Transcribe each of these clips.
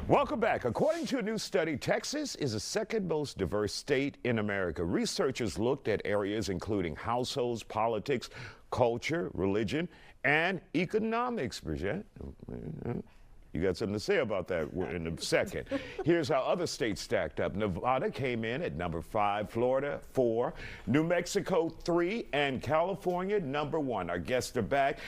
Welcome back. According to a new study, Texas is the second most diverse state in America. Researchers looked at areas including households, politics, culture, religion, and economics. Bridget, you got something to say about that in a second. Here's how other states stacked up. Nevada came in at number 5, Florida 4, New Mexico 3, and California number 1. Our guests are back.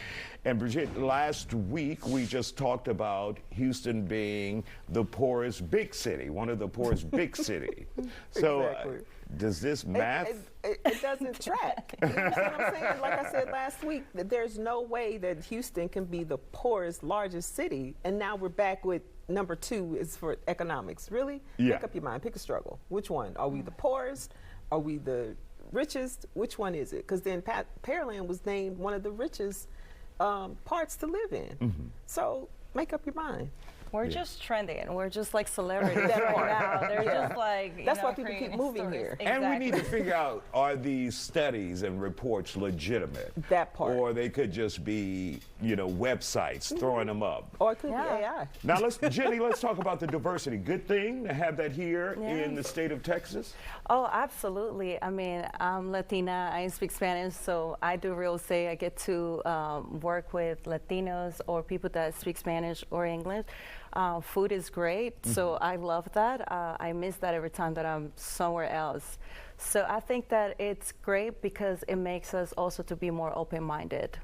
And Bridget, last week we just talked about Houston being the poorest big city, one of the poorest big cities. So Exactly. Does this math? It doesn't track. You know what I'm saying? Like I said last week, that there's no way that Houston can be the poorest, largest city, and now we're back with number 2 is for economics. Really? Yeah. Make up your mind. Pick a struggle. Which one? Are we the poorest? Are we the richest? Which one is it? Because then Pearland was named one of the richest parts to live in. Mm-hmm. So make up your mind. We're just trending. We're just like celebrities right now. They're just like, that's why people keep moving stories. here. Exactly. And we need to figure out, are these studies and reports legitimate? That part. Or they could just be, you know, websites throwing them up. Or it could be AI. Now, Jenny, let's talk about the diversity. Good thing to have that here in the state of Texas? Oh, absolutely. I mean, I'm Latina. I speak Spanish, so I do real estate. I get to work with Latinos or people that speak Spanish or English. Food is great, so I love that. I miss that every time that I'm somewhere else. So I think that it's great because it makes us also to be more open-minded.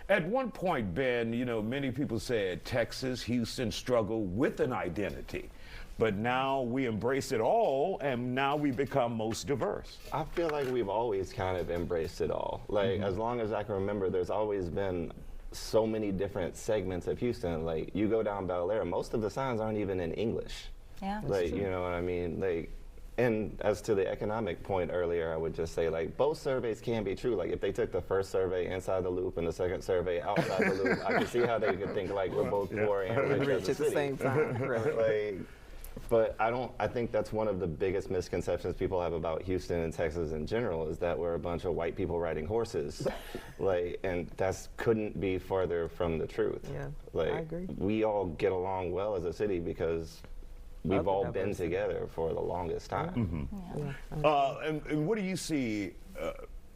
At one point, Ben, you know, many people said Texas, Houston struggle with an identity. But now we embrace it all, and now we become most diverse. I feel like we've always kind of embraced it all. Like, as long as I can remember, there's always been so many different segments of Houston. Like, you go down Bel Air, most of the signs aren't even in English. Yeah. Like, you know what I mean? Like, and as to the economic point earlier, I would just say, like, both surveys can be true. Like, if they took the first survey inside the loop and the second survey outside the loop, I could see how they could think, like, we're both poor and rich At the same time. Right. like, but I think that's one of the biggest misconceptions people have about Houston and Texas in general, is that we're a bunch of white people riding horses. Like, and that couldn't be farther from the truth. Yeah, like, I agree. We all get along well as a city because we've all been together for the longest time. And what do you see,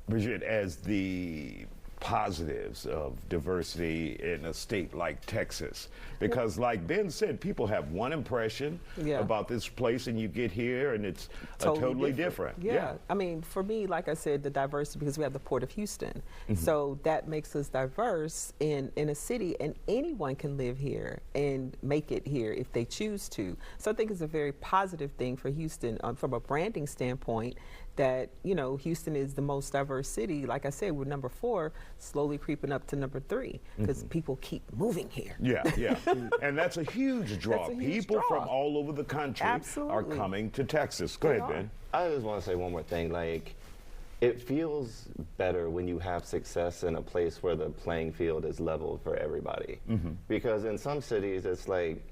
Bridget, as the positives of diversity in a state like Texas? Because like Ben said, people have one impression about this place, and you get here and it's totally different. Yeah. I mean, for me, like I said, the diversity, because we have the Port of Houston. So that makes us diverse in a city, and anyone can live here and make it here if they choose to. So I think it's a very positive thing for Houston from a branding standpoint, that, you know, Houston is the most diverse city. Like I said, we're number 4, slowly creeping up to number 3, because people keep moving here. Yeah. And that's a huge draw. That's a huge People draw. from all over the country are coming to Texas. Go ahead, Ben. I just want to say one more thing. Like, it feels better when you have success in a place where the playing field is leveled for everybody. Because in some cities, it's like,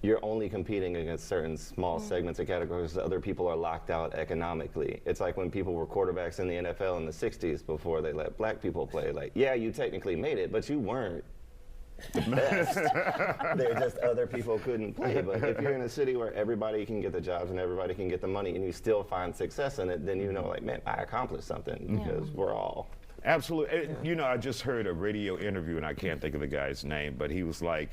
you're only competing against certain small segments of categories. Other people are locked out economically. It's like when people were quarterbacks in the NFL in the 60s before they let black people play. Like, yeah, you technically made it, but you weren't the best. They're just other people couldn't play. But if you're in a city where everybody can get the jobs and everybody can get the money, and you still find success in it, then you know, like, man, I accomplished something, because we're all. Absolutely. You know, I just heard a radio interview, and I can't think of the guy's name, but he was like,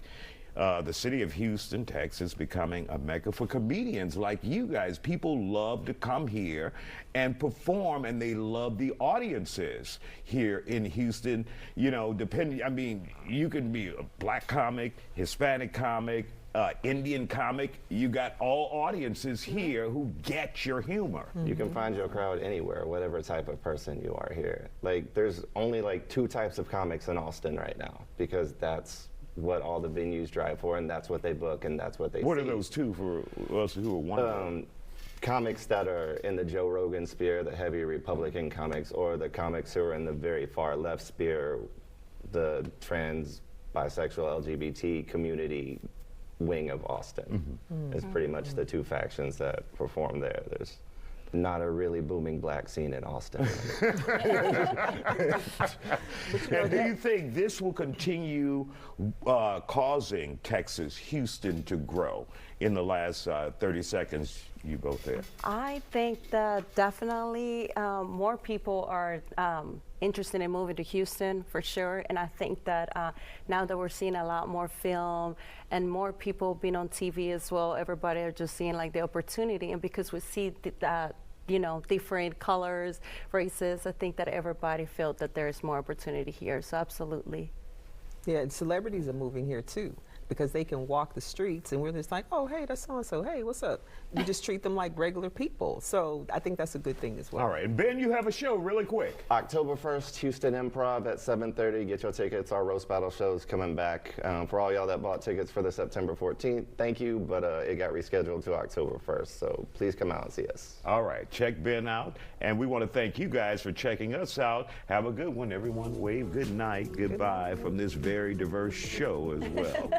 the city of Houston, Texas, becoming a mecca for comedians like you guys. People love to come here and perform, and they love the audiences here in Houston. You know, depending, I mean, you can be a black comic, Hispanic comic, Indian comic. You got all audiences here who get your humor. You can find your crowd anywhere, whatever type of person you are here. Like, there's only like 2 types of comics in Austin right now, because that's what all the venues drive for, and that's what they book, and that's what they What see. are those 2 for us who are wondering? Comics that are in the Joe Rogan sphere, the heavy Republican comics, or the comics who are in the very far left sphere, the trans, bisexual, LGBT community wing of Austin. It's pretty much the 2 factions that perform there. not a really booming black scene in Austin. And do you think this will continue causing Texas, Houston to grow? In the last 30 seconds, you both there. I think that definitely more people are interested in moving to Houston for sure. And I think that now that we're seeing a lot more film and more people being on TV as well, everybody are just seeing like the opportunity. And because we see that, you know, different colors, races, I think that everybody felt that there's more opportunity here. So absolutely. Yeah, and celebrities are moving here too, because they can walk the streets and we're just like, oh, hey, that's so-and-so. Hey, what's up? We just treat them like regular people. So I think that's a good thing as well. All right, and Ben, you have a show really quick. October 1st, Houston Improv at 7:30. Get your tickets. Our roast battle show's coming back. For all y'all that bought tickets for the September 14th, thank you, but it got rescheduled to October 1st, so please come out and see us. All right, check Ben out, and we want to thank you guys for checking us out. Have a good one, everyone. Wave good night, goodbye from this very diverse show as well.